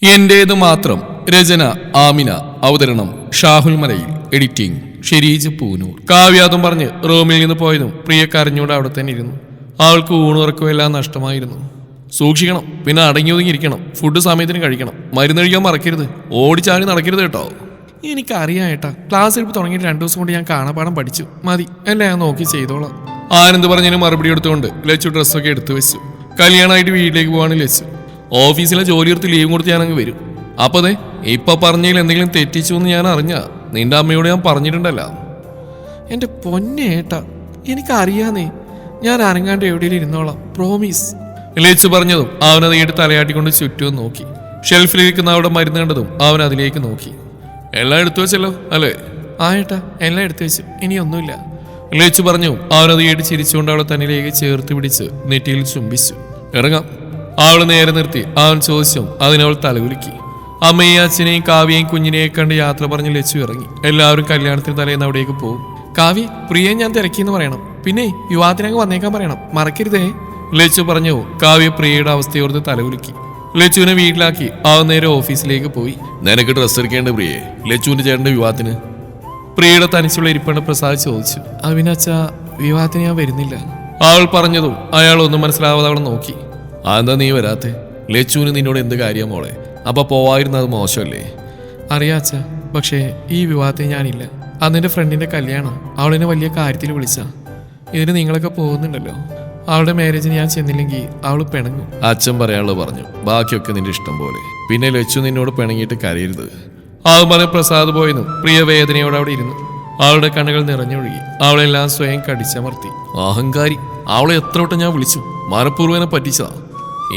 എന്റേത് മാത്രം. രചന ആമിന. അവതരണം ഷാഹുൽ മലയിൽ. എഡിറ്റിംഗ് ഷെരീജ് പൂനൂർ. കാവ്യാതും പറഞ്ഞ് റൂമിൽ നിന്ന് പോയതും പ്രിയ കരഞ്ഞോട് അവിടെ തന്നെ ഇരുന്നു. അവൾക്ക് ഊണുറക്കമെല്ലാം നഷ്ടമായിരുന്നു. സൂക്ഷിക്കണം, പിന്നെ അടങ്ങി ഒതുങ്ങിയിരിക്കണം. ഫുഡ് സമയത്തിന് കഴിക്കണം. മരുന്ന് കഴിക്കാൻ മറക്കരുത്. ഓടിച്ചാടി നടക്കരുത് കേട്ടോ. എനിക്കറിയാം ഏട്ടാ, ക്ലാസ് എടുപ്പ് തുടങ്ങിയിട്ട് 2 ദിവസം കൊണ്ട് ഞാൻ കാണാപ്പാടം പഠിച്ചു. മതി, എല്ലാം ഞാൻ നോക്കി ചെയ്തോളാം. ആനന്ദ് പറഞ്ഞതിന് മറുപടി എടുത്തുകൊണ്ട് ലച്ചു ഡ്രസ്സൊക്കെ എടുത്തു വെച്ചു. കല്യാണമായിട്ട് വീട്ടിലേക്ക് പോവാണ് ലച്ചു. ഓഫീസിലെ ജോലി എടുത്ത് ലീവ് കൊടുത്ത് ഞാനങ്ങ് വരും. അപ്പൊ അതെ, ഇപ്പൊ പറഞ്ഞതിൽ എന്തെങ്കിലും തെറ്റിച്ചു എന്ന് ഞാൻ അറിഞ്ഞ നിന്റെ അമ്മയോട് ഞാൻ പറഞ്ഞിട്ടുണ്ടല്ലോ. എന്റെ പൊന്നെ ഏട്ടാ, എനിക്കറിയാന്നേ. ഞാൻ അനങ്ങാണ്ട് എവിടെയും ഇരുന്നോളാം, പ്രോമിസ്. ലച്ചു പറഞ്ഞതും അവൻ അത് കേട്ട് തലയാട്ടിക്കൊണ്ട് ചുറ്റും നോക്കി. ഷെൽഫിലിരിക്കുന്ന അവിടെ മരുന്ന് കണ്ടതും അവൻ അതിലേക്ക് നോക്കി. എല്ലാം എടുത്തു വെച്ചല്ലോ അല്ലേ? ആ ഏട്ടാ, എല്ലാം എടുത്തു വെച്ചു, ഇനിയൊന്നുമില്ല. ലച്ചു പറഞ്ഞു. അവനത് കേട്ട് ചിരിച്ചുകൊണ്ട് അവളെ തന്നിലേക്ക് ചേർത്ത് പിടിച്ച് നെറ്റിയിൽ ചുംബിച്ചു. ഇറങ്ങാം. അവൾ നേരെ നിർത്തി. അവൻ ചോദിച്ചു. അതിനവൾ തലകുലുക്കി. അമ്മയും അച്ഛനെയും കാവ്യയും കുഞ്ഞിനെയും കണ്ട് യാത്ര പറഞ്ഞ് ലച്ചു ഇറങ്ങി. എല്ലാവരും കല്യാണത്തിന് തലേന്ന് അവിടേക്ക് പോകും. കാവ്യ, പ്രിയെ ഞാൻ തിരക്കിയെന്ന് പറയണം. പിന്നെ യുവാത്തിനങ്ങ് വന്നേക്കാൻ പറയണം, മറക്കരുതേ. ലച്ചു പറഞ്ഞു. കാവ്യ പ്രിയയുടെ അവസ്ഥയോർത്ത് തലകുലുക്കി. ലച്ചുവിനെ വീട്ടിലാക്കി അവൻ നേരെ ഓഫീസിലേക്ക് പോയി. നിനക്ക് ഡ്രസ്സ് എടുക്കേണ്ട പ്രിയെ, ലച്ചുവിന്റെ ചേട്ടന്റെ വിവാഹത്തിന്? പ്രിയയുടെ തനിച്ചുള്ള ഇരിപ്പണ്ട് പ്രസാദ് ചോദിച്ചു. അവിനച്ചാ, വിവാഹത്തിന് ഞാൻ വരുന്നില്ല. അവൾ പറഞ്ഞതും അയാൾ ഒന്നും മനസ്സിലാവാതെ അവളെ നോക്കി. അതെന്താ നീ വരാത്തെ? ലച്ചുവിന് നിന്നോട് എന്ത് കാര്യം മോളെ? അപ്പൊ പോവായിരുന്നത് മോശമല്ലേ? അറിയാച്ച, പക്ഷേ ഈ വിവാഹത്തിന് ഞാനില്ല. അതെന്റെ ഫ്രണ്ടിന്റെ കല്യാണം. അവളെന്നെ വലിയ കാര്യത്തിൽ വിളിച്ച. ഇതിന് നിങ്ങളൊക്കെ പോകുന്നുണ്ടല്ലോ. അവളുടെ മാരേജിന് ഞാൻ ചെന്നില്ലെങ്കിൽ അവൾ പിണങ്ങും. അച്ഛൻ പറയാനുള്ളത് പറഞ്ഞു. ബാക്കിയൊക്കെ നിന്റെ ഇഷ്ടം പോലെ. പിന്നെ ലച്ചു നിന്നോട് പിണങ്ങിയിട്ട് കരയരുത്. അവൻ പറഞ്ഞ പ്രസാദ് പോയെന്നും പ്രിയ വേദനയോടെ അവിടെ ഇരുന്നു. അവളുടെ കണ്ണുകൾ നിറഞ്ഞൊഴുകി. അവളെല്ലാം സ്വയം കടിച്ചമർത്തി. അഹങ്കാരി, അവളെ എത്ര വട്ടം ഞാൻ വിളിച്ചു. മനഃപൂർവ്വനെ പറ്റിച്ചതാ.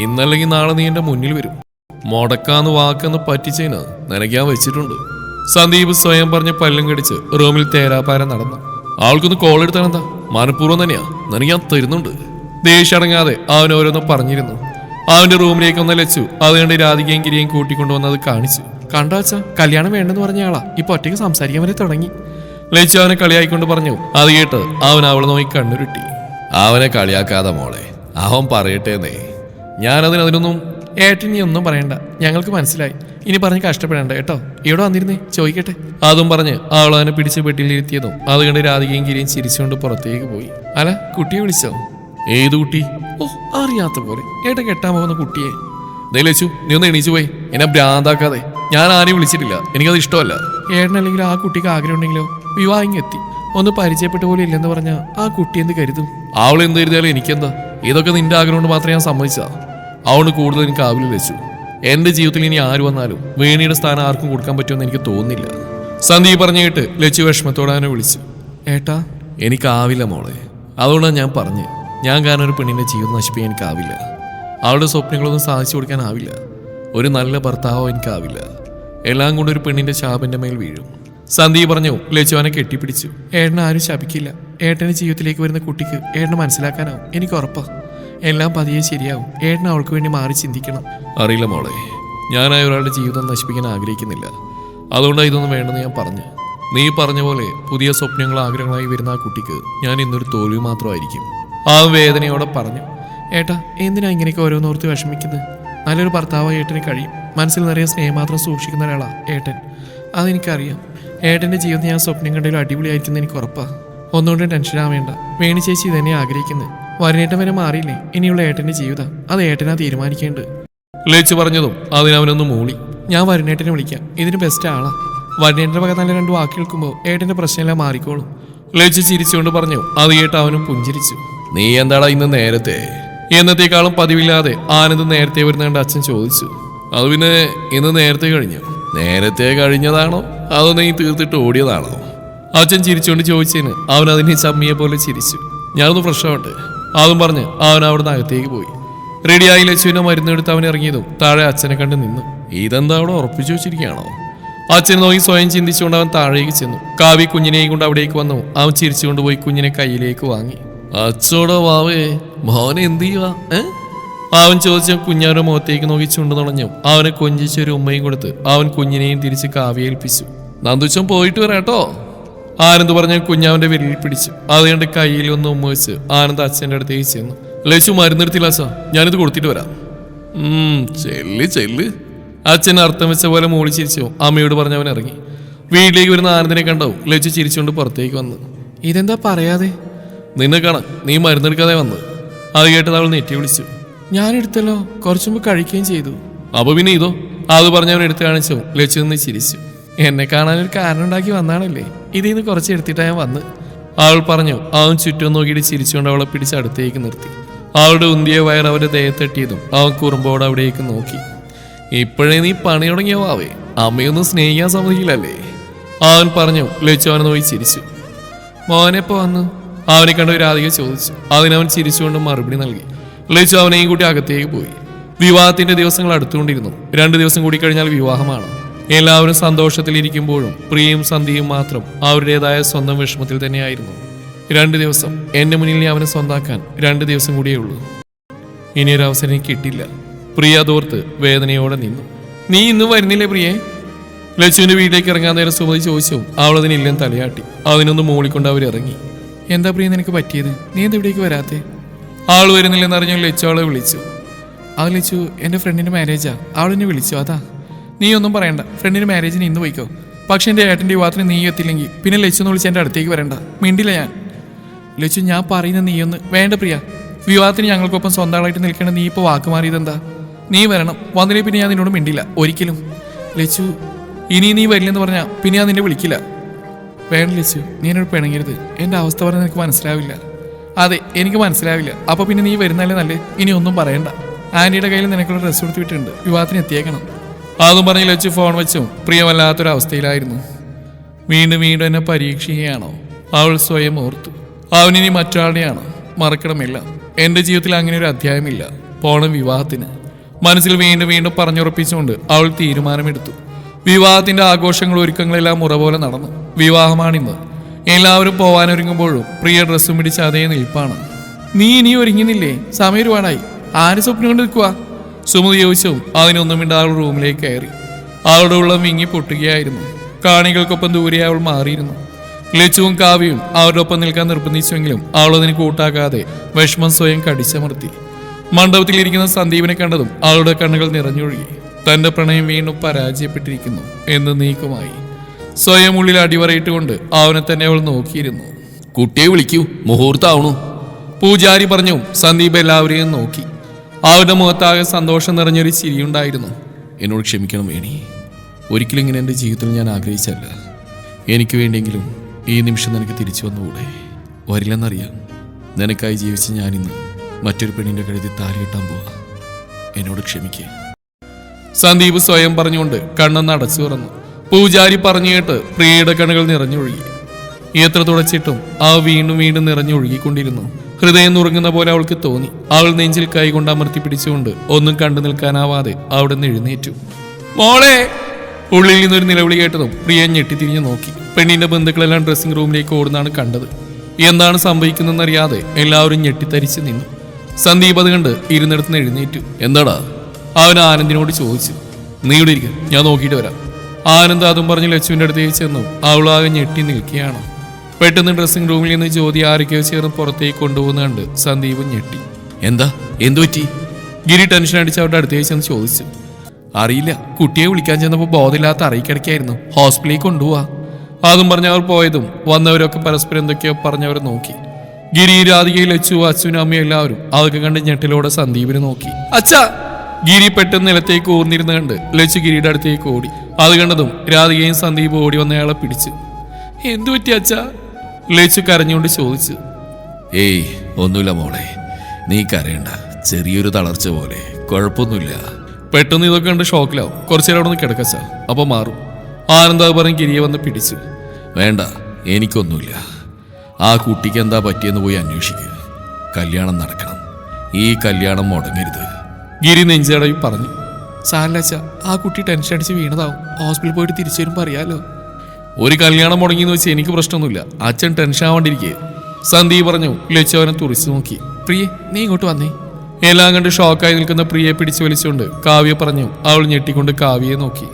ഇന്നല്ലെങ്കിൽ നാളെ നീ എന്റെ മുന്നിൽ വരും. മുടക്കാന്ന് വാക്കെന്ന് പറ്റിച്ചതിന് നിനക്ക് ഞാൻ വെച്ചിട്ടുണ്ട്. സന്ദീപ് സ്വയം പറഞ്ഞ് പല്ലും കടിച്ച് റൂമിൽ തേരാപ്പാരം നടന്നു. അവൾക്കൊന്ന് കോൾ എടുത്താണെന്താ? മനഃപൂർവ്വം തന്നെയാ, നിനക്ക് ഞാൻ തരുന്നുണ്ട്. ദേഷ്യടങ്ങാതെ അവൻ ഓരോന്നും പറഞ്ഞിരുന്നു. അവന്റെ റൂമിലേക്ക് ഒന്ന് ലച്ചു. അതുകൊണ്ട് രാധികയും ഗിരിയും കൂട്ടിക്കൊണ്ടുവന്നത് കാണിച്ചു. കണ്ടാച്ച, കല്യാണം വേണ്ടെന്ന് പറഞ്ഞ ആളാ ഇപ്പൊ ഒറ്റയ്ക്ക് സംസാരിക്കാൻ വരെ തുടങ്ങി. ലച്ചു അവനെ കളിയായിക്കൊണ്ട് പറഞ്ഞു. അത് കേട്ട് അവൻ അവളെ നോക്കി കണ്ണുരുട്ടി. അവനെ കളിയാക്കാതെ മോളെ, അവൻ പറയട്ടേന്നേ. അതിനൊന്നും ഏട്ടനി ഒന്നും പറയണ്ട, ഞങ്ങൾക്ക് മനസ്സിലായി. ഇനി പറഞ്ഞ് കഷ്ടപ്പെടേണ്ട കേട്ടോ. ഇവിടെ വന്നിരുന്നേ, ചോദിക്കട്ടെ. അതും പറഞ്ഞ് അവൾ അവനെ പിടിച്ച് പെട്ടിയിലിരുത്തിയതും അത് കണ്ട് രാധികയും ഗിരിയും ചിരിച്ചുകൊണ്ട് പുറത്തേക്ക് പോയി. അല്ല, കുട്ടിയെ വിളിച്ചോ? ഏത് കുട്ടി? ഓ, അറിയാത്ത പോലെ. ഏട്ടൻ കെട്ടാൻ പോകുന്ന കുട്ടിയെ. ലച്ചു, നീ ഒന്ന് എണീച്ചു പോയി. എന്നെ ഭ്രാന്താക്കാതെ. ഞാൻ ആരെയും വിളിച്ചിട്ടില്ല, എനിക്കത് ഇഷ്ടമല്ല. ഏട്ടനല്ലെങ്കിൽ ആ കുട്ടിക്ക് ആഗ്രഹം ഉണ്ടെങ്കിലോ? വിവാഹം എത്തി ഒന്ന് പരിചയപ്പെട്ട പോലെ ഇല്ലെന്ന് പറഞ്ഞാൽ ആ കുട്ടി എന്ത് കരുതും? അവൾ എന്ത് കരുതിയാലും എനിക്കെന്താ? ഇതൊക്കെ നിന്റെ ആഗ്രഹം കൊണ്ട് മാത്രമേ ഞാൻ സമ്മതിച്ചാ. അവന് കൂടുതൽ എനിക്ക് ആവില്ല ലച്ചു. എന്റെ ജീവിതത്തിൽ ഇനി ആര് വന്നാലും വേണിയുടെ സ്ഥാനം ആർക്കും കൊടുക്കാൻ പറ്റുമെന്ന് എനിക്ക് തോന്നുന്നില്ല. സന്ദീപ് പറഞ്ഞു കേട്ട് ലച്ചു വിഷമത്തോടെ അവനെ വിളിച്ചു. ഏട്ടാ, എനിക്കാവില്ല മോളെ. അതുകൊണ്ടാണ് ഞാൻ പറഞ്ഞു, ഞാൻ കാരണം ഒരു പെണ്ണിന്റെ ജീവിതം നശിപ്പിക്കാൻ എനിക്കാവില്ല. അവളുടെ സ്വപ്നങ്ങളൊന്നും സാധിച്ചു കൊടുക്കാനാവില്ല. ഒരു നല്ല ഭർത്താവോ എനിക്കാവില്ല. എല്ലാം കൊണ്ട് ഒരു പെണ്ണിന്റെ ശാപന്റെ മേൽ വീഴും. സന്ദീപ് പറഞ്ഞു. ലച്ചു അവനെ കെട്ടിപ്പിടിച്ചു. ഏട്ടനെ ആരും ശപിക്കില്ല. ഏട്ടന്റെ ജീവിതത്തിലേക്ക് വരുന്ന കുട്ടിക്ക് ഏട്ടനെ മനസ്സിലാക്കാനാവും, എനിക്ക് ഉറപ്പാ. എല്ലാം പതിയെ ശരിയാവും. ഏട്ടൻ അവൾക്ക് വേണ്ടി മാറി ചിന്തിക്കണം. അറിയില്ല മോളെ, ഞാനായ ഒരാളുടെ ജീവിതം നശിപ്പിക്കാൻ ആഗ്രഹിക്കുന്നില്ല. അതുകൊണ്ടാണ് ഇതൊന്നും വേണ്ടെന്ന് ഞാൻ പറഞ്ഞു. നീ പറഞ്ഞ പോലെ പുതിയ സ്വപ്നങ്ങൾ ആഗ്രഹങ്ങളായി വരുന്ന ആ കുട്ടിക്ക് ഞാൻ ഇന്നൊരു തോൽവി മാത്രമായിരിക്കും. ആ വേദനയോടെ പറഞ്ഞു. ഏട്ടാ, എന്തിനാ ഇങ്ങനെയൊക്കെ ഓരോന്നോർത്ത് വിഷമിക്കുന്നത്? നല്ലൊരു ഭർത്താവായി ഏട്ടന് കഴിയും. മനസ്സിൽ നിറയെ സ്നേഹം മാത്രം സൂക്ഷിക്കുന്ന ഒരാളാ ഏട്ടൻ. അതെനിക്കറിയാം. ഏട്ടന്റെ ജീവിതം ഞാൻ സ്വപ്നം കണ്ടതിലും അടിപൊളിയായിരിക്കുന്ന എനിക്ക് ഉറപ്പാ. ഒന്നുകൊണ്ടും ടെൻഷൻ ആവേണ്ട. വേണി ചേച്ചി ഇതന്നെ ആഗ്രഹിക്കുന്നത്. വരനേട്ടം വരെ മാറിയില്ലേ, ഇനിയുള്ള ഏട്ടന്റെ ജീവിതം അത് ഏട്ടനാ തീരുമാനിക്കേണ്ടത്. ലച്ചു പറഞ്ഞതും അതിനവനൊന്ന് മൂളി. ഞാൻ വരുണേട്ടനെ വിളിക്കാം, ഇതിന് ബെസ്റ്റ് ആളാ. വരുണേട്ടന്റെ വക നല്ല 2 വാക്ക് കേൾക്കുമ്പോൾ ഏട്ടന്റെ പ്രശ്നമെല്ലാം മാറിക്കോളും. ലച്ചു ചിരിച്ചുകൊണ്ട് പറഞ്ഞു. അത് കേട്ട് അവനും പുഞ്ചിരിച്ചു. നീ എന്താടാ ഇന്ന് നേരത്തെ? എന്നത്തേക്കാളും പതിവില്ലാതെ ആനന്ദ് നേരത്തെ വരുന്ന കണ്ട് അച്ഛൻ ചോദിച്ചു. അത് പിന്നെ ഇന്ന് നേരത്തെ കഴിഞ്ഞു. നേരത്തെ കഴിഞ്ഞതാണോ അതോ നീ തീർത്തിട്ട് ഓടിയതാണോ? അച്ഛൻ ചിരിച്ചുകൊണ്ട് ചോദിച്ചതിന് അവൻ അതിനെ ചമ്മിയെ പോലെ ചിരിച്ചു. ഞാനൊന്ന് ഫ്രഷ് ആവട്ടെ. അതും പറഞ്ഞ് അവൻ അവിടുന്ന് അകത്തേക്ക് പോയി. റെഡിയായി ലച്ചുവിനെ മരുന്നെടുത്ത് അവൻ ഇറങ്ങിയതും താഴെ അച്ഛനെ കണ്ട് നിന്നു. ഇതെന്താ അവിടെ ഉറപ്പിച്ചു വെച്ചിരിക്കുകയാണോ? അച്ഛനെ നോക്കി സ്വയം ചിന്തിച്ചുകൊണ്ട് അവൻ താഴേക്ക് ചെന്നു. കാവ്യ കുഞ്ഞിനെയും കൊണ്ട് അവിടേക്ക് വന്നു. അവൻ ചിരിച്ചുകൊണ്ട് പോയി കുഞ്ഞിനെ കയ്യിലേക്ക് വാങ്ങി. അച്ചോടോ വാവേ, മോനെ എന്ത് ചെയ്യുവാ? അവൻ ചോദിച്ച കുഞ്ഞാരുടെ മുഖത്തേക്ക് നോക്കി ചുണ്ടു നുണഞ്ഞു. അവനെ കൊഞ്ചിച്ചൊരു ഉമ്മയും കൊടുത്ത് അവൻ കുഞ്ഞിനെയും തിരിച്ച് കാവ്യ ഏൽപ്പിച്ചു. നന്ദുച്ചൻ പോയിട്ട് വരാട്ടോ. ആനന്ദ് പറഞ്ഞ കുഞ്ഞാവന്റെ വിരലിൽ പിടിച്ചു. അത് കണ്ട് കയ്യിൽ ഒന്ന് ഉമ്മ വെച്ച് ആനന്ദ് അച്ഛൻ്റെ അടുത്തേക്ക് ചെന്നു. ലച്ചു, മരുന്നെടുത്തില്ല അച്ഛാ, ഞാനിത് കൊടുത്തിട്ട് വരാം. ചെല്ല് ചെല്ല്. അച്ഛൻ അർത്ഥം വെച്ച പോലെ മൂളി ചിരിച്ചു അമ്മയോട് പറഞ്ഞവൻ ഇറങ്ങി. വീട്ടിലേക്ക് വരുന്ന ആനന്ദിനെ കണ്ടാവും ലച്ചു ചിരിച്ചുകൊണ്ട് പുറത്തേക്ക് വന്നു. ഇതെന്താ പറയാതെ? നിന്നെ കാണാൻ നീ മരുന്നെടുക്കാതെ വന്ന്. അത് കേട്ടത് അവൾ നെറ്റി വിളിച്ചു. ഞാനെടുത്തല്ലോ, കുറച്ചു മുമ്പ് കഴിക്കുകയും ചെയ്തു. അപ്പൊ പിന്നെ ഇതോ? അത് പറഞ്ഞവൻ എടുത്തു കാണിച്ചു. ലച്ചു നിന്ന് ചിരിച്ചു. എന്നെ കാണാനൊരു കാരണം ഉണ്ടാക്കി വന്നാണല്ലേ, ഇതിൽ നിന്ന് കുറച്ച് എടുത്തിട്ടാ ഞാൻ വന്ന്. അവൾ പറഞ്ഞു. അവൻ ചുറ്റും നോക്കിയിട്ട് ചിരിച്ചുകൊണ്ട് അവളെ പിടിച്ച് അടുത്തേക്ക് നിർത്തി. അവളുടെ ഉന്തിയ വയർ അവരുടെ ദേഹത്തെട്ടിയതും അവൻ കുറുമ്പോടെ അവിടേക്ക് നോക്കി. ഇപ്പോഴേ നീ പണി തുടങ്ങിയവാവേ, അമ്മയൊന്നും സ്നേഹിക്കാൻ സമ്മതിക്കില്ലല്ലേ, അവൻ പറഞ്ഞു. ലച്ചു അവനെ നോക്കി ചിരിച്ചു. മോനെപ്പോ വന്നു? അവനെ കണ്ട് രാധിക ചോദിച്ചു. അതിനവൻ ചിരിച്ചുകൊണ്ട് മറുപടി നൽകി. ലച്ചു അവനെയും കൂട്ടി അകത്തേക്ക് പോയി. വിവാഹത്തിന്റെ ദിവസങ്ങൾ അടുത്തുകൊണ്ടിരുന്നു. 2 ദിവസം കൂടി കഴിഞ്ഞാൽ വിവാഹമാണ്. എല്ലാവരും സന്തോഷത്തിലിരിക്കുമ്പോഴും പ്രിയയും സന്ധ്യയും മാത്രം അവരുടേതായ സ്വന്തം വിഷമത്തിൽ തന്നെയായിരുന്നു. 2 ദിവസം എന്റെ മുന്നിൽ നീ അവനെ സ്വന്താക്കാൻ 2 ദിവസം കൂടിയേ ഉള്ളൂ. ഇനിയൊരു അവസരം കിട്ടില്ല. പ്രിയ അതോർത്ത് വേദനയോടെ നിന്നു. നീ ഇന്നും വരുന്നില്ലേ പ്രിയേ? ലച്ചുവിന്റെ വീട്ടിലേക്ക് ഇറങ്ങാൻ നേരം സുമതി ചോദിച്ചു. അവളതിനില്ലെന്ന് തലയാട്ടി. അതിനൊന്ന് മൂളിക്കൊണ്ട് അവരിറങ്ങി. എന്താ പ്രിയ നിനക്ക് പറ്റിയത്? നീ എന്താ ഇവിടേക്ക് വരാത്തെ? ആൾ വരുന്നില്ലെന്ന് അറിഞ്ഞു ലച്ചു അവളെ വിളിച്ചു. അത് ലച്ചു, എന്റെ ഫ്രണ്ടിന്റെ മാരേജാ, അവളെന്നെ വിളിച്ചു. അതാ. നീ ഒന്നും പറയണ്ട, ഫ്രണ്ടിന്റെ മാരേജിന് ഇന്ന് പോയിക്കോ. പക്ഷെ എന്റെ ഏട്ടന്റെ വിവാഹത്തിന് നീ എത്തില്ലെങ്കിൽ പിന്നെ ലച്ചു എന്ന് വിളിച്ച് എന്റെ അടുത്തേക്ക് വരണ്ട. മിണ്ടില്ല ഞാൻ. ലച്ചു, ഞാൻ പറയുന്ന നീയൊന്ന് വേണ്ട പ്രിയ. വിവാഹത്തിന് ഞങ്ങൾക്കൊപ്പം സ്വന്തം ആളായിട്ട് നിൽക്കേണ്ട നീ ഇപ്പോൾ വാക്ക് മാറിയതെന്താ? നീ വരണം. വന്നില്ലേ പിന്നെ ഞാൻ നിന്നോട് മിണ്ടില്ല ഒരിക്കലും. ലച്ചു, ഇനി നീ വരില്ലെന്ന് പറഞ്ഞാൽ പിന്നെ ഞാൻ നിന്നെ വിളിക്കില്ല. വേണ്ട ലച്ചു, നീ എന്നോട് പിണങ്ങരുത്. എൻ്റെ അവസ്ഥ പറഞ്ഞാൽ നിനക്ക് മനസ്സിലാവില്ല. അതെ, എനിക്ക് മനസ്സിലാവില്ല. അപ്പോൾ പിന്നെ നീ വരുന്നല്ലേ നല്ലേ. ഇനി ഒന്നും പറയണ്ട. ആൻറ്റിയുടെ കയ്യിൽ നിനക്കുള്ള ഡ്രസ്സ് കൊടുത്ത് വിട്ടിട്ടുണ്ട്, വിവാഹത്തിന് എത്തിയേക്കണം. അതും പറഞ്ഞ് ലച്ചു ഫോൺ വെച്ചും പ്രിയമല്ലാത്തൊരവസ്ഥയിലായിരുന്നു. വീണ്ടും വീണ്ടും എന്നെ പരീക്ഷിക്കുകയാണോ? അവൾ സ്വയം ഓർത്തു. അവനിനി മറ്റൊരാളുടെയാണ്. മറക്കണമില്ല, എൻ്റെ ജീവിതത്തിൽ അങ്ങനെ ഒരു അധ്യായമില്ല. പോണം വിവാഹത്തിന്. മനസ്സിൽ വീണ്ടും വീണ്ടും പറഞ്ഞുറപ്പിച്ചുകൊണ്ട് അവൾ തീരുമാനമെടുത്തു. വിവാഹത്തിന്റെ ആഘോഷങ്ങളും ഒരുക്കങ്ങളെല്ലാം മുറ പോലെ നടന്നു. വിവാഹമാണിന്ന്. എല്ലാവരും പോവാനൊരുങ്ങുമ്പോഴും പ്രിയ ഡ്രസ്സും പിടിച്ച് അതേ നിൽപ്പാണ്. നീ ഇനി ഒരുങ്ങുന്നില്ലേ? സമയം ഒരുപാടായി. ആര് സ്വപ്നം കൊണ്ട് നിൽക്കുക? സുമതി ചോദിച്ചു. അതിനൊന്നും മിണ്ട അവൾ റൂമിലേക്ക് കയറി. അവളുടെ ഉള്ളം വിങ്ങി പൊട്ടുകയായിരുന്നു. കാണികൾക്കൊപ്പം ദൂരെ അവൾ മാറിയിരുന്നു. ലച്ചുവും കാവ്യയും അവരുടെ ഒപ്പം നിൽക്കാൻ നിർബന്ധിച്ചുവെങ്കിലും അവൾ അതിന് കൂട്ടാക്കാതെ വിഷമം സ്വയം കടിച്ചമർത്തി. മണ്ഡപത്തിലിരിക്കുന്ന സന്ദീപിനെ കണ്ടതും അവളുടെ കണ്ണുകൾ നിറഞ്ഞൊഴുകി. തന്റെ പ്രണയം വീണ്ടും പരാജയപ്പെട്ടിരിക്കുന്നു എന്ന് നീക്കമായി. സ്വയം ഉള്ളിൽ അടിവറയിട്ടുകൊണ്ട് അവനെ തന്നെ അവൾ നോക്കിയിരുന്നു. കുട്ടിയെ വിളിക്കൂ, മുഹൂർത്താവണു, പൂജാരി പറഞ്ഞു. സന്ദീപ് എല്ലാവരെയും നോക്കി. അവരുടെ മുഖത്താകെ സന്തോഷം നിറഞ്ഞൊരു ചിരിയുണ്ടായിരുന്നു. എന്നോട് ക്ഷമിക്കണം വേണി, ഒരിക്കലും ഇങ്ങനെ എൻ്റെ ജീവിതത്തിൽ ഞാൻ ആഗ്രഹിച്ചല്ല. എനിക്ക് വേണ്ടിയെങ്കിലും ഈ നിമിഷം നിനക്ക് തിരിച്ചു വന്നുകൂടെ? വരില്ലെന്നറിയാം. നിനക്കായി ജീവിച്ച് ഞാനിന്ന് മറ്റൊരു പെണ്ണിൻ്റെ കഴുത്തിൽ താലി കെട്ടാൻ പോവാ. എന്നോട് ക്ഷമിക്കുക. സന്ദീപ് സ്വയം പറഞ്ഞുകൊണ്ട് കണ്ണെന്ന് അടച്ചു തുറന്നു. പൂജാരി പറഞ്ഞു കേട്ട് പ്രിയയുടെ കണ്ണുകൾ നിറഞ്ഞൊഴുകി. എത്ര തുടച്ചിട്ടും അവ വീണ്ടും വീണ്ടും നിറഞ്ഞൊഴുകിക്കൊണ്ടിരുന്നു. ഹൃദയം നുറുങ്ങുന്ന പോലെ അവൾക്ക് തോന്നി. അവൾ നെഞ്ചിൽ കൈകൊണ്ട് അമർത്തി പിടിച്ചുകൊണ്ട് ഒന്നും കണ്ടു നിൽക്കാനാവാതെ അവിടെ നിന്ന് എഴുന്നേറ്റു. മോളെ! ഉള്ളിൽ നിന്നൊരു നിലവിളി കേട്ടതും പ്രിയ ഞെട്ടിത്തിരിഞ്ഞു നോക്കി. പെണ്ണിന്റെ ബന്ധുക്കളെല്ലാം ഡ്രസ്സിംഗ് റൂമിലേക്ക് ഓടുന്നതാണ് കണ്ടത്. എന്താണ് സംഭവിക്കുന്നതെന്നറിയാതെ എല്ലാവരും ഞെട്ടിത്തരിച്ചു നിന്നു. സന്ദീപ് അത് കണ്ട് ഇരുന്നിടത്തുനിന്ന് എഴുന്നേറ്റു. എന്താടാ? അവൻ ആനന്ദിനോട് ചോദിച്ചു. നീ ഇവിടെ ഇരിക്കും, ഞാൻ നോക്കിയിട്ട് വരാം. ആനന്ദ് അതും പറഞ്ഞ് ലച്ചുവിൻ്റെ അടുത്തേക്ക് ചെന്നു. അവളാകെ ഞെട്ടി നിൽക്കുകയാണ്. പെട്ടെന്ന് ഡ്രസ്സിംഗ് റൂമിൽ നിന്ന് ജ്യോതി ആരൊക്കെയോ ചേർന്ന് പുറത്തേക്ക് കൊണ്ടുപോകുന്ന കണ്ട് സന്ദീപ് ഞെട്ടി. എന്താ? എന്തു പറ്റി? ഗിരി ടെൻഷൻ അടിച്ച് അവരുടെ അടുത്തേക്ക് ചെന്ന് ചോദിച്ചു. അറിയില്ല, കുട്ടിയെ വിളിക്കാൻ ചെന്നപ്പോൾ ബോധമില്ലാത്ത അറിയിക്കിടക്കായിരുന്നു, ഹോസ്പിറ്റലിലേക്ക് കൊണ്ടുപോവാ. അതും പറഞ്ഞ് അവർ പോയതും വന്നവരൊക്കെ പരസ്പരം എന്തൊക്കെയോ പറഞ്ഞവരെ നോക്കി. ഗിരി, രാധികയിൽ ലച്ചു, അച്ഛനും അമ്മയും എല്ലാവരും അതൊക്കെ കണ്ട് ഞെട്ടിലോടെ സന്ദീപിനെ നോക്കി. അച്ഛാ! ഗിരി പെട്ടെന്ന് നിലത്തേക്ക് ഓർന്നിരുന്ന കണ്ട് ലച്ചു ഗിരിയുടെ അടുത്തേക്ക് ഓടി. അത് കണ്ടതും രാധികയും സന്ദീപ് ഓടി വന്നയാളെ പിടിച്ചു. എന്തു പറ്റി അച്ഛാ? ലച്ചു കരഞ്ഞുകൊണ്ട് ചോദിച്ചു. ഏയ് ഒന്നുമില്ല മോളെ, നീ കരയണ്ട. ചെറിയൊരു തളർച്ച പോലെ, കുഴപ്പമൊന്നുമില്ല. പെട്ടെന്ന് ഇതൊക്കെ കണ്ട് ഷോക്കിലാവും. കുറച്ചേരം അവിടെ നിന്ന് കിടക്കച്ച, അപ്പോൾ മാറും. ആനന്ദ പറഞ്ഞ് ഗിരിയെ വന്ന് പിടിച്ചു. വേണ്ട, എനിക്കൊന്നുമില്ല. ആ കുട്ടിക്ക് എന്താ പറ്റിയെന്ന് പോയി അന്വേഷിക്കുക. കല്യാണം നടക്കണം. ഈ കല്യാണം മുടങ്ങരുത്. ഗിരി നെഞ്ചടയും പറഞ്ഞു. സാരല്ല, ആ കുട്ടി ടെൻഷൻ അടിച്ച് വീണതാവും. ഹോസ്പിറ്റലിൽ പോയിട്ട് തിരിച്ചു വരുമ്പോൾ അറിയാലോ. ഒരു കല്യാണം മുടങ്ങിയെന്ന് വെച്ചാൽ എനിക്ക് പ്രശ്നമൊന്നുമില്ല. അച്ഛൻ ടെൻഷൻ ആവാണ്ടിരിക്കേ, സന്ദീപ് പറഞ്ഞു. ലച്ചു അവനെ തുറിച്ചു നോക്കി. പ്രിയെ, നീ ഇങ്ങോട്ട് വന്നേ. എല്ലാം കണ്ട് ഷോക്കായി നിൽക്കുന്ന പ്രിയയെ പിടിച്ചു വലിച്ചുകൊണ്ട് കാവ്യ പറഞ്ഞു. അവൾ ഞെട്ടിക്കൊണ്ട് കാവ്യയെ നോക്കി.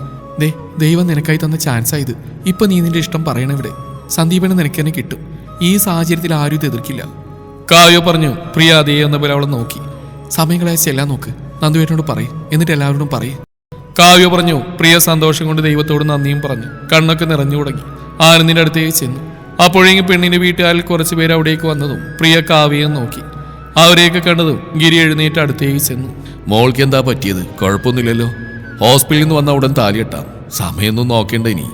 ദൈവം നിനക്കായി തന്ന ചാൻസ് ആയത്. ഇപ്പൊ നീ നിന്റെ ഇഷ്ടം പറയണ ഇവിടെ. സന്ദീപിനെ നിനക്ക് തന്നെ കിട്ടും. ഈ സാഹചര്യത്തിൽ ആരും ഇത് എതിർക്കില്ല, കാവ്യ പറഞ്ഞു. പ്രിയ അതേ എന്ന പോലെ അവളെ നോക്കി. സമയങ്ങളായ ചെല്ലാൻ നോക്ക്. നന്ദുവേട്ടനോട് പറയും, എന്നിട്ട് എല്ലാവരോടും പറയും. കാവ്യ പറഞ്ഞു. പ്രിയ സന്തോഷം കൊണ്ട് ദൈവത്തോട് നന്ദിയും പറഞ്ഞു. കണ്ണൊക്കെ നിറഞ്ഞു തുടങ്ങി. ആനന്ദിന്റെ അടുത്തേക്ക് ചെന്നു. അപ്പോഴേക്കും പെണ്ണിന്റെ വീട്ടുകാരിൽ കുറച്ചുപേർ അവിടേക്ക് വന്നതും പ്രിയ കാവ്യയെ നോക്കി. അവരെയൊക്കെ കണ്ടതും ഗിരി എഴുന്നേറ്റ് അടുത്തേക്ക് ചെന്നു. മോൾക്ക് എന്താ പറ്റിയത്? കുഴപ്പമൊന്നുമില്ലല്ലോ. ഹോസ്പിറ്റലിൽ നിന്ന് വന്ന ഉടൻ താലിയെട്ടാം. സമയമൊന്നും നോക്കേണ്ട ഇനി,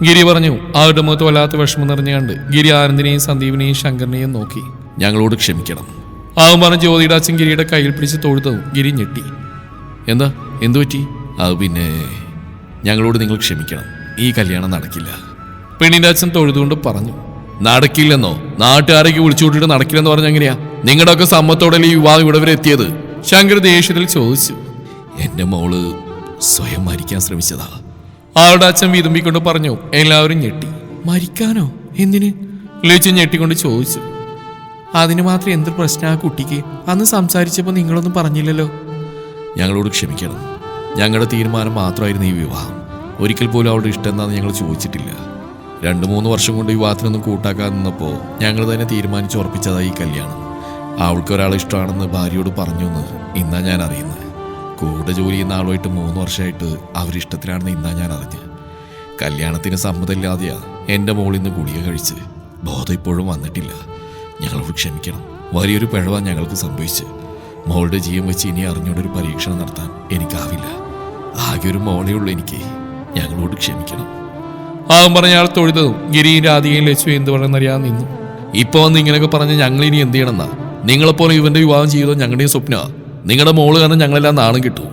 ഗിരി പറഞ്ഞു. അവരുടെ മുഖത്ത് വല്ലാത്ത വിഷമം നിറഞ്ഞുകൊണ്ട് ഗിരി ആനന്ദിനെയും സന്ദീപിനെയും ശങ്കറിനെയും നോക്കി. ഞങ്ങളോട് ക്ഷമിക്കണം. അവൻ പറഞ്ഞ ജ്യോതിയുടെ അച്ഛൻ ഗിരിയുടെ കയ്യിൽ പിടിച്ച് തൊഴുതവും ഗിരി ഞെട്ടി. എന്താ, എന്തു പറ്റി? അത് പിന്നെ ഞങ്ങളോട് നിങ്ങൾ ക്ഷമിക്കണം. ഈ കല്യാണം നടക്കില്ല. പെണ്ണിന്റെ അച്ഛൻ തൊഴുതുകൊണ്ട് പറഞ്ഞു. നടക്കില്ലെന്നോ? നാട്ടുകാരേക്ക് വിളിച്ചുകൂട്ടിട്ട് നടക്കില്ലെന്ന് പറഞ്ഞ എങ്ങനെയാ? നിങ്ങളുടെ ഒക്കെ സമ്മത്തോടെ ഈ വിവാഹം ഇവിടെ വരെ എത്തിയത്? ശങ്കർ ദേഷ്യത്തിൽ ചോദിച്ചു. എന്റെ മോള് സ്വയം മരിക്കാൻ ശ്രമിച്ചതാ, അവളുടെ അച്ഛൻ വിതുമ്പിക്കൊണ്ട് പറഞ്ഞു. എല്ലാവരും ഞെട്ടി. മരിക്കാനോ? എന്തിന്? ലച്ചു ഞെട്ടിക്കൊണ്ട് ചോദിച്ചു. അതിന് മാത്രം എന്ത് പ്രശ്നം ആ കുട്ടിക്ക്? അന്ന് സംസാരിച്ചപ്പോൾ നിങ്ങളൊന്നും പറഞ്ഞില്ലല്ലോ. ഞങ്ങളോട് ക്ഷമിക്കണം. ഞങ്ങളുടെ തീരുമാനം മാത്രമായിരുന്നു ഈ വിവാഹം. ഒരിക്കൽ പോലും അവളുടെ ഇഷ്ടം എന്താണെന്ന് ഞങ്ങൾ ചോദിച്ചിട്ടില്ല. 2-3 വർഷം കൊണ്ട് വിവാഹത്തിനൊന്നും കൂട്ടാക്കാൻ നിന്നപ്പോൾ ഞങ്ങൾ തന്നെ തീരുമാനിച്ചുറപ്പിച്ചതായി ഈ കല്യാണം. അവൾക്ക് ഒരാളെ ഇഷ്ടമാണെന്ന് ഭാര്യയോട് പറഞ്ഞു എന്ന് ഇന്നാ ഞാൻ അറിയുന്നത്. കൂടെ ജോലി ചെയ്യുന്ന ആളുമായിട്ട് 3 വർഷമായിട്ട് അവരിഷ്ടത്തിലാണെന്ന് ഇന്നാ ഞാൻ അറിഞ്ഞ്. കല്യാണത്തിന് സമ്മതമില്ലാതെയാ എൻ്റെ മോളിന്ന് ഗുളിക കഴിച്ച്. ബോധം ഇപ്പോഴും വന്നിട്ടില്ല. ഞങ്ങളോട് ക്ഷമിക്കണം. വലിയൊരു പിഴവാ ഞങ്ങൾക്ക് സംഭവിച്ച്. മോളുടെ ജീവൻ വെച്ച് ഇനി അറിഞ്ഞുകൊണ്ടൊരു പരീക്ഷണം നടത്താൻ എനിക്കാവില്ല. ആകെ ഒരു മോളേ ഉള്ളൂ എനിക്ക്. ഞങ്ങളോട് ക്ഷമിക്കണം. അവൻ പറഞ്ഞ ആൾ തൊഴുതതും ഗിരിയും രാധികയും ലച്ചു എന്ത് പറയുന്നറിയാൻ നിന്നു. ഇപ്പൊ വന്ന് ഇങ്ങനെയൊക്കെ പറഞ്ഞ് ഞങ്ങൾ ഇനി എന്ത് ചെയ്യണമെന്നാ? നിങ്ങളെപ്പോലെ ഇവന്റെ വിവാഹം ചെയ്തോ ഞങ്ങളുടെയും സ്വപ്ന. നിങ്ങളുടെ മോള് കാരണം ഞങ്ങളെല്ലാം നാണം കിട്ടും.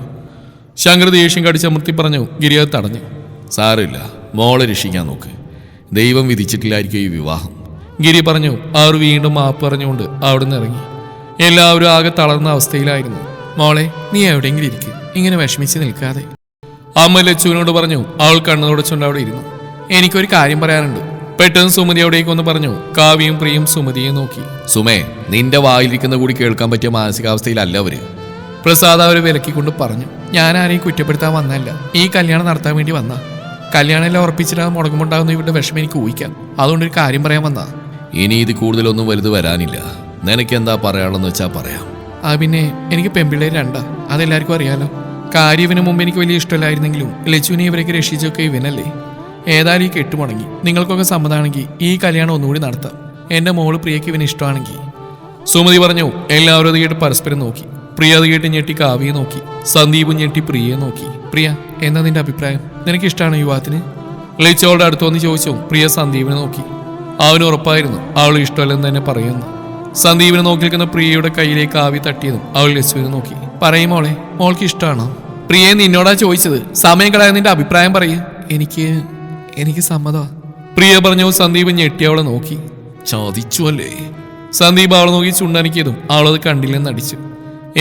ശങ്കർ ദേഷ്യം കടിച്ചമർത്തി പറഞ്ഞു. ഗിരി അത് തടഞ്ഞു. സാരമില്ല, മോളെ രക്ഷിക്കാൻ നോക്ക്. ദൈവം വിധിച്ചിട്ടില്ലായിരിക്കും ഈ വിവാഹം, ഗിരി പറഞ്ഞു. അവർ വീണ്ടും മാപ്പ് പറഞ്ഞുകൊണ്ട് അവിടുന്ന് ഇറങ്ങി. എല്ലാവരും ആകെ തളർന്ന അവസ്ഥയിലായിരുന്നു. മോളെ, നീ എവിടെയെങ്കിലും ഇരിക്കും, ഇങ്ങനെ വിഷമിച്ച് നിൽക്കാതെ, അമ്മ ലച്ചുവിനോട് പറഞ്ഞു. അവൾ കണ്ണു തുടച്ചുകൊണ്ട് അവിടെ ഇരുന്നു. എനിക്കൊരു കാര്യം പറയാനുണ്ട്. പെട്ടെന്ന് സുമതി അവിടേക്ക് ഒന്ന് പറഞ്ഞു. കാവ്യയും പ്രിയും സുമതിയെ നോക്കി. സുമേ, നിന്റെ വായിലിരിക്കുന്ന കൂടി കേൾക്കാൻ പറ്റിയ മാനസികാവസ്ഥയിലല്ല അവര്. പ്രസാദ് അവരെ വിലക്കിക്കൊണ്ട് പറഞ്ഞു. ഞാൻ ആരെയും കുറ്റപ്പെടുത്താൻ വന്നല്ല, ഈ കല്യാണം നടത്താൻ വേണ്ടി വന്ന. കല്യാണം എല്ലാം ഉറപ്പിച്ചിട്ട് മുടങ്ങുമുണ്ടാകുന്ന ഇവരുടെ വിഷമം എനിക്ക് ഊഹിക്കാം. അതുകൊണ്ടൊരു കാര്യം പറയാൻ വന്നാ. ഇനി ഇത് കൂടുതലൊന്നും വലുത് വരാനില്ല. നിനക്ക് എന്താ പറയാനുള്ളതെന്ന് വെച്ചാൽ പറയാം. പിന്നെ എനിക്ക് പെൺപിള്ളേർ 2, അതെല്ലാവർക്കും അറിയാലോ. കാര്യവിന് മുമ്പ് എനിക്ക് വലിയ ഇഷ്ടമല്ലായിരുന്നെങ്കിലും ലച്ചുവിനെ ഇവരൊക്കെ രക്ഷിച്ചൊക്കെ ഇവനല്ലേ. ഏതായാലും ഈ കെട്ടുമുടങ്ങി. നിങ്ങൾക്കൊക്കെ സമ്മതമാണെങ്കിൽ ഈ കല്യാണം ഒന്നുകൂടി നടത്താം. എൻ്റെ മോള് പ്രിയയ്ക്ക് ഇവന് ഇഷ്ടമാണെങ്കിൽ. സുമതി പറഞ്ഞു. എല്ലാവരും അത് കേട്ട് പരസ്പരം നോക്കി. പ്രിയ അത് കേട്ട് ഞെട്ടി കാവ്യയെ നോക്കി. സന്ദീപും ഞെട്ടി പ്രിയയെ നോക്കി. പ്രിയ, എന്താ നിന്റെ അഭിപ്രായം? നിനക്ക് ഇഷ്ടമാണോ യുവാത്തിന്? ലച്ചവളുടെ അടുത്ത് വന്ന് ചോദിച്ചു. പ്രിയ സന്ദീപിനെ നോക്കി. അവന് ഉറപ്പായിരുന്നു അവൾ ഇഷ്ടമല്ലെന്ന് തന്നെ പറയുന്നു. സന്ദീപിനെ നോക്കി നിൽക്കുന്ന പ്രിയയുടെ കയ്യിലേക്ക് കാവ്യ തട്ടിയതും അവൾ ലച്ചുവിനെ നോക്കി. പറയും മോളെ, മോൾക്ക് ഇഷ്ടമാണോ? പ്രിയെ, നിന്നോടാ ചോദിച്ചത്. സമയം കളയാൻ നിന്റെ അഭിപ്രായം പറയൂ. എനിക്ക് സമ്മതമാ, പ്രിയ പറഞ്ഞു. സന്ദീപ് ഞെട്ടി അവളെ നോക്കി. ചോദിച്ചു അല്ലേ? സന്ദീപ് അവളെ നോക്കി ചുണ്ടനക്കിയതും അവളത് കണ്ടില്ലെന്ന് അടിച്ചു.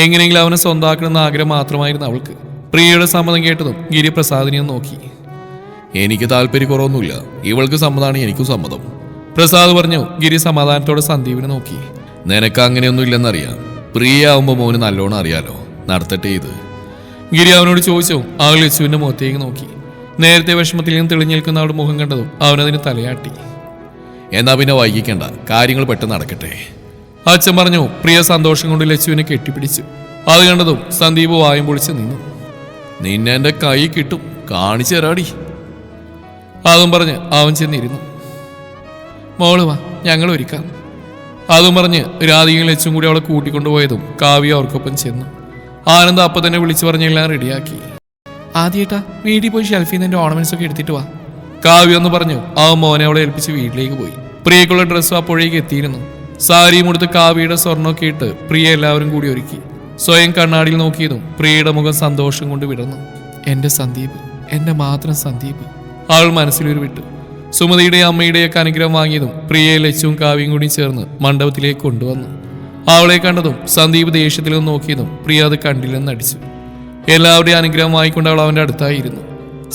എങ്ങനെയെങ്കിലും അവനെ സ്വന്തമാക്കണമെന്ന ആഗ്രഹം മാത്രമായിരുന്നു അവൾക്ക്. പ്രിയയുടെ സമ്മതം കേട്ടതും ഗിരി പ്രസാദിനെ നോക്കി. എനിക്ക് താല്പര്യക്കുറവൊന്നുമില്ല, ഇവൾക്ക് സമ്മതമാണ് എനിക്കും സമ്മതം, പ്രസാദ് പറഞ്ഞു. ഗിരി സമാധാനത്തോടെ സന്ദീപിനെ നോക്കി. നിനക്ക് അങ്ങനെയൊന്നും ഇല്ലെന്നറിയാം. പ്രിയ ആവുമ്പോൾ മോന് നല്ലോണം അറിയാലോ. നടത്തട്ടെ ഇത്, ഗിരി അവനോട് ചോദിച്ചു. അവൾ യശുവിന്റെ മുഖത്തേക്ക് നോക്കി. നേരത്തെ വിഷമത്തിൽ നിന്ന് തെളിഞ്ഞു നിൽക്കുന്ന അവളുടെ മുഖം കണ്ടതും അവനതിന് തലയാട്ടി. എന്നാ പിന്നെ വൈകിക്കണ്ട, കാര്യങ്ങൾ പെട്ടെന്ന് നടക്കട്ടെ, അച്ഛൻ പറഞ്ഞു. പ്രിയ സന്തോഷം കൊണ്ട് ലച്ചുവിനെ കെട്ടിപ്പിടിച്ചു. അത് കണ്ടതും സന്ദീപ് വായും പൊളിച്ച് നിന്നു. നിന്നെ എന്റെ കൈ കിട്ടും, കാണിച്ചു തരാടി, അതും പറഞ്ഞ് അവൻ ചെന്നിരുന്നു. മോള് വാ, ഞങ്ങൾ ഒരുക്കാം, അതും പറഞ്ഞ് രാധികയും ലച്ചും കൂടി അവളെ കൂട്ടിക്കൊണ്ടുപോയതും കാവ്യ അവർക്കൊപ്പം ചെന്നു. ആനന്ദ് അപ്പം തന്നെ വിളിച്ചു പറഞ്ഞെല്ലാം റെഡിയാക്കി. ആദ്യേട്ടാ, വീട്ടിൽ പോയി ഷെൽഫിൽ നിന്ന് എൻ്റെ ഓർണമെന്റ്സ് ഒക്കെ എടുത്തിട്ട് വാ, കാവ്യ എന്ന് പറഞ്ഞു. അവൻ മോനെ അവളെ ഏൽപ്പിച്ച് വീട്ടിലേക്ക് പോയി. പ്രിയക്കുള്ള ഡ്രസ്സും അപ്പോഴേക്ക് എത്തിയിരുന്നു. സാരിയും കൊടുത്ത് കാവ്യയുടെ സ്വർണ്ണമൊക്കെ ഇട്ട് പ്രിയ എല്ലാവരും കൂടി ഒരുക്കി. സ്വയം കണ്ണാടിയിൽ നോക്കിയതും പ്രിയയുടെ മുഖം സന്തോഷം കൊണ്ട് വിടർന്നു. എൻ്റെ സന്ദീപ്, എൻ്റെ മാത്രം സന്ദീപ്, അവൾ മനസ്സിലൊരു വിട്ടു. സുമതിയുടെയും അമ്മയുടെയൊക്കെ അനുഗ്രഹം വാങ്ങിയതും പ്രിയയെ ലച്ചുവും കാവ്യയും കൂടി ചേർന്ന് മണ്ഡപത്തിലേക്ക് കൊണ്ടുവന്നു. അവളെ കണ്ടതും സന്ദീപ് ദേഷ്യത്തിൽ നിന്ന് നോക്കിയതും പ്രിയ അത് കണ്ടില്ലെന്ന് അടിച്ചു. എല്ലാവരുടെയും അനുഗ്രഹം വാങ്ങിക്കൊണ്ട് അവൾ അവൻ്റെ അടുത്തായിരുന്നു.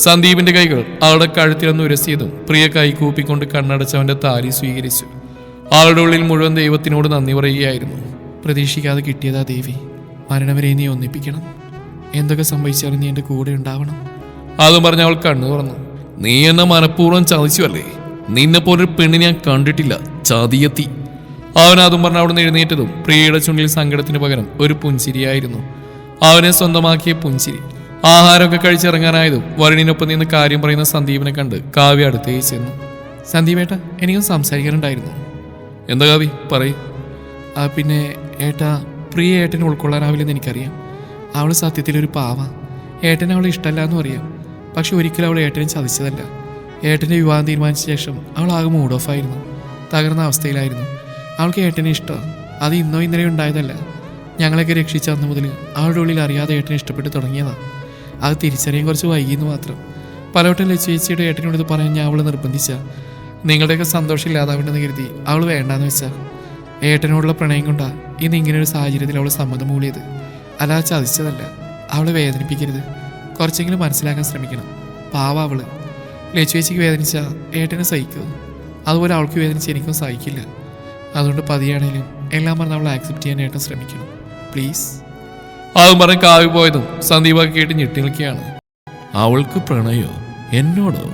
സന്ദീപിന്റെ കൈകൾ അവളുടെ കഴുത്തിലൊന്ന് ഉരസിയതും പ്രിയ കൈകൂപ്പിക്കൊണ്ട് കണ്ണടച്ച് അവന്റെ താലി സ്വീകരിച്ചു. അവളുടെ ഉള്ളിൽ മുഴുവൻ ദൈവത്തിനോട് നന്ദി പറയുകയായിരുന്നു. പ്രതീക്ഷിക്കാതെ കിട്ടിയതാ ദേവി, മരണം വരെ നീ ഒന്നിപ്പിക്കണം, എന്തൊക്കെ സംഭവിച്ചാലും നീ എൻ്റെ കൂടെ ഉണ്ടാവണം, അതും പറഞ്ഞ് അവൾ കണ്ണു തുറന്നു. നീ എന്നെ മനഃപൂർവ്വം ചതിച്ചു അല്ലേ? നിന്നെ പോലൊരു പെണ്ണിനെ ഞാൻ കണ്ടിട്ടില്ല, ചതിയെത്തി. അവൻ അതും പറഞ്ഞ് അവിടെ നിന്ന് എഴുന്നേറ്റതും പ്രിയയുടെ ചുണ്ടിൽ സങ്കടത്തിന് പകരം ഒരു പുഞ്ചിരിയായിരുന്നു. അവനെ സ്വന്തമാക്കിയ പുഞ്ചിരി. ആഹാരമൊക്കെ കഴിച്ചിറങ്ങാനായതും വരുണിനൊപ്പം നിന്ന് കാര്യം പറയുന്ന സന്ദീപിനെ കണ്ട് കാവ്യ അടുത്തേക്ക് ചെന്നു. സന്ദീപേട്ട, എനിക്കും സംസാരിക്കാനുണ്ടായിരുന്നു. എന്താ കാവ്യ പറയൂ. പിന്നെ ഏട്ടാ, പ്രിയ ഏട്ടനെ ഉൾക്കൊള്ളാനാവില്ലെന്ന് എനിക്കറിയാം. അവൾ സത്യത്തിലൊരു പാവ. ഏട്ടനെ അവളെ ഇഷ്ടമല്ല എന്നും അറിയാം. പക്ഷെ ഒരിക്കലും അവൾ ഏട്ടനെ ചതിച്ചതല്ല. ഏട്ടൻ്റെ വിവാഹം തീരുമാനിച്ച ശേഷം അവൾ ആകെ മൂഡ് ഓഫ് ആയിരുന്നു. തകർന്ന അവസ്ഥയിലായിരുന്നു. അവൾക്ക് ഏട്ടനെ ഇഷ്ടമാണ്. അത് ഇന്നോ ഇന്നലെ ഉണ്ടായതല്ല. ഞങ്ങളൊക്കെ രക്ഷിച്ച അന്ന് മുതൽ അവളുടെ ഉള്ളിൽ അറിയാതെ ഏട്ടനെ ഇഷ്ടപ്പെട്ട് തുടങ്ങിയതാണ്. അത് തിരിച്ചറിയാൻ കുറച്ച് വൈകിയെന്ന് മാത്രം. പലവട്ടം ലച്ചുചേച്ചിയുടെ ഏട്ടനോട് ഇത് പറയാൻ ഞാൻ അവളെ നിർബന്ധിച്ച. നിങ്ങളുടെയൊക്കെ സന്തോഷം ഇല്ലാതാവേണ്ടെന്ന് കരുതി അവൾ വേണ്ടാന്ന് വെച്ചാൽ. ഏട്ടനോടുള്ള പ്രണയം കൊണ്ടാണ് ഇന്ന് ഇങ്ങനെയൊരു സാഹചര്യത്തിൽ അവൾ സമ്മതം മൂളിയത്. അല്ലാതെ ചതിച്ചതല്ല. അവളെ വേദനിപ്പിക്കരുത്. കുറച്ചെങ്കിലും മനസ്സിലാക്കാൻ ശ്രമിക്കണം. പാവ അവള്. ലച്ചുചേച്ചിക്ക് വേദനിച്ച ഏട്ടനെ സഹിക്കുമോ? അതുപോലെ അവൾക്ക് വേദനിച്ച് എനിക്കും സഹിക്കില്ല. അതുകൊണ്ട് പതിയാണേലും എല്ലാം പറഞ്ഞ് അവളെ ആക്സെപ്റ്റ് ചെയ്യാൻ ഏട്ടൻ ശ്രമിക്കണം, പ്ലീസ്. അതും പറഞ്ഞ് കാവ്യ പോയതും സന്ദീപൊക്കെ കേട്ട് ഞെട്ടി നിൽക്കുകയാണ്. അവൾക്ക് പ്രണയോ? എന്നോടോ?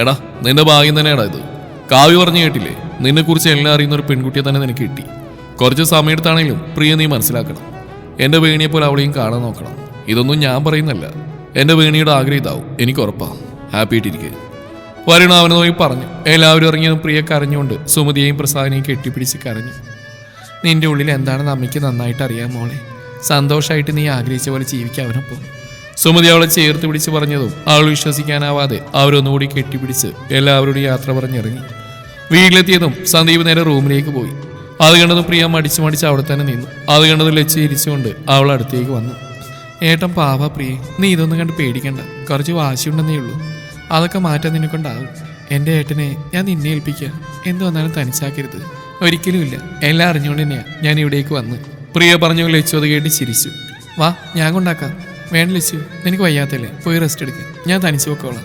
എടാ, നിന്റെ ഭാഗ്യം തന്നെയാടാ ഇത്. കാവ്യ പറഞ്ഞു കേട്ടില്ലേ, നിന്നെ കുറിച്ച് എല്ലാം അറിയുന്ന ഒരു പെൺകുട്ടിയെ തന്നെ നിനക്ക് കിട്ടി. കുറച്ച് സമയത്താണെങ്കിലും പ്രിയ നീ മനസ്സിലാക്കണം. എന്റെ വേണിയെ പോലെ അവളെയും കാണാൻ നോക്കണം. ഇതൊന്നും ഞാൻ പറയുന്നല്ല. എന്റെ വേണിയുടെ ആഗ്രഹം ഇതാവും, എനിക്ക് ഉറപ്പാ. ഹാപ്പി ആയിട്ടിരിക്കുക. വരുണ അവനെ നോക്കി പറഞ്ഞു. എല്ലാവരും ഇറങ്ങിയതും പ്രിയ കരഞ്ഞുകൊണ്ട് സുമതിയെയും പ്രസാദിനെയും കെട്ടിപ്പിടിച്ച് കരഞ്ഞു. നിന്റെ ഉള്ളിൽ എന്താണെന്ന് അമ്മയ്ക്ക് നന്നായിട്ട് അറിയാം മോളെ. സന്തോഷമായിട്ട് നീ ആഗ്രഹിച്ച പോലെ ജീവിക്കാൻ അവനൊപ്പം. സുമതി അവളെ ചേർത്ത് പിടിച്ച് പറഞ്ഞതും അവൾ വിശ്വസിക്കാനാവാതെ അവരൊന്നുകൂടി കെട്ടിപ്പിടിച്ച് എല്ലാവരോടും യാത്ര പറഞ്ഞിറങ്ങി. വീട്ടിലെത്തിയതും സന്ദീപ് നേരെ റൂമിലേക്ക് പോയി. അത് കണ്ടതും പ്രിയ മടിച്ച് അവിടെ തന്നെ നിന്നു. അത് കണ്ടതും ലച്ച് ഇരിച്ചുകൊണ്ട് അവൾ അടുത്തേക്ക് വന്നു. ഏട്ടൻ പാവ പ്രിയെ, നീ ഇതൊന്നും കണ്ട് പേടിക്കണ്ട. കുറച്ച് വാശിയുണ്ടെന്നേ ഉള്ളൂ. അതൊക്കെ മാറ്റാൻ നിന്നെ കൊണ്ടാവും. എൻ്റെ ഏട്ടനെ ഞാൻ നിന്നെ ഏൽപ്പിക്കുക. എന്ത് വന്നാലും തനിച്ചാക്കരുത്. ഒരിക്കലും ഇല്ല. എല്ലാം അറിഞ്ഞുകൊണ്ട് തന്നെയാണ് ഞാൻ ഇവിടേക്ക് വന്ന്. പ്രിയ പറഞ്ഞു. ലച്ചു അത് കേട്ട് ചിരിച്ചു. വാ, ഞാൻ കൊണ്ടാക്കാം. വേണ്ട ലച്ചു, നിനക്ക് വയ്യാത്തല്ലേ, പോയി റെസ്റ്റ് എടുക്കുക. ഞാൻ തനിച്ചു വെക്കോളാം.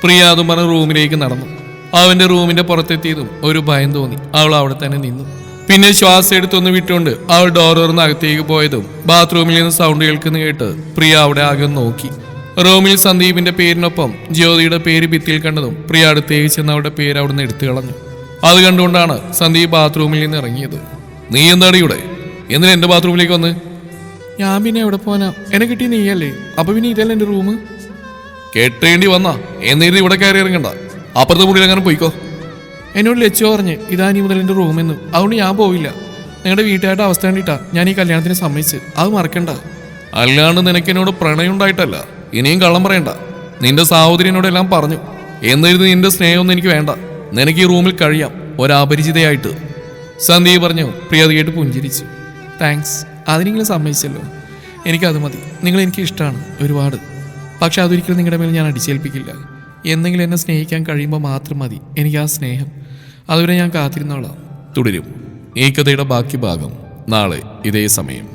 പ്രിയ അതും പറഞ്ഞ് റൂമിലേക്ക് നടന്നു. അവൻ്റെ റൂമിൻ്റെ പുറത്തെത്തിയതും ഒരു ഭയം തോന്നി. അവൾ അവിടെ തന്നെ നിന്നു. പിന്നെ ശ്വാസം എടുത്തൊന്ന് വിട്ടുകൊണ്ട് അവൾ ഡോർ തുറന്ന് അകത്തേക്ക് പോയതും ബാത്റൂമിൽ നിന്ന് സൗണ്ട് കേൾക്കുന്ന കേട്ട് പ്രിയ അവിടെ ആകെ നോക്കി. റൂമിൽ സന്ദീപിന്റെ പേരിനൊപ്പം ജ്യോതിയുടെ പേര് ഭിത്തിയിൽ കണ്ടതും പ്രിയ അടുത്തേക്ക് ചെന്ന് അവരുടെ പേര് അവിടുന്ന് എടുത്തു കളഞ്ഞു. അത് കണ്ടുകൊണ്ടാണ് സന്ദീപ് ബാത്റൂമിൽ നിന്ന് ഇറങ്ങിയത്. നീ എന്താണ് ഇവിടെ? എന്തിനാ എന്റെ ബാത്റൂമിലേക്ക് വന്ന്? ഞാൻ പിന്നെ എവിടെ പോനാ? എന്നെ കിട്ടി നീയല്ലേ, അപ്പൊ പിന്നെ ഇതല്ല എന്റെ റൂം. കെട്ടേണ്ടി വന്നാ എന്നിരുന്ന് ഇവിടെ കയറി ഇറങ്ങണ്ട. അപ്പുറത്തെ മുറിയിൽ അങ്ങനെ പോയിക്കോ. എന്നോട് ലച്ചു പറഞ്ഞ് ഇതാ നീ മുതൽ എൻ്റെ റൂമെന്ന്. അതുകൊണ്ട് ഞാൻ പോവില്ല. നിങ്ങളുടെ വീട്ടുകാരുടെ അവസ്ഥ കണ്ടിട്ടാ ഞാൻ ഈ കല്യാണത്തിന് സമ്മതിച്ച്. അത് മറക്കണ്ട. അല്ലാണ്ട് നിനക്ക് എന്നോട് പ്രണയം ഉണ്ടായിട്ടല്ല. ഇനിയും കള്ളം പറയണ്ട. നിന്റെ സഹോദരിനോടെല്ലാം പറഞ്ഞു. എന്നിരുന്ന് നിന്റെ സ്നേഹമൊന്നും എനിക്ക് വേണ്ട. നിനക്ക് ഈ റൂമിൽ കഴിയാം, ഒരപരിചിതയായിട്ട്. സന്ദീപ് പറഞ്ഞു. പ്രിയ അത് കേട്ട് പുഞ്ചിരിച്ചു. താങ്ക്സ്, അതിനെങ്കിലും സമ്മതിച്ചല്ലോ. എനിക്കത് മതി. നിങ്ങൾ എനിക്ക് ഇഷ്ടമാണ് ഒരുപാട്. പക്ഷെ അതൊരിക്കലും നിങ്ങളുടെ മേൽ ഞാൻ അടിച്ചേൽപ്പിക്കില്ല. എന്തെങ്കിലും എന്നെ സ്നേഹിക്കാൻ കഴിയുമ്പോൾ മാത്രം മതി എനിക്ക് ആ സ്നേഹം. അതുവരെ ഞാൻ കാത്തിരുന്നോളാം. തുടരും. ഈ കഥയുടെ ബാക്കി ഭാഗം നാളെ ഇതേ സമയം.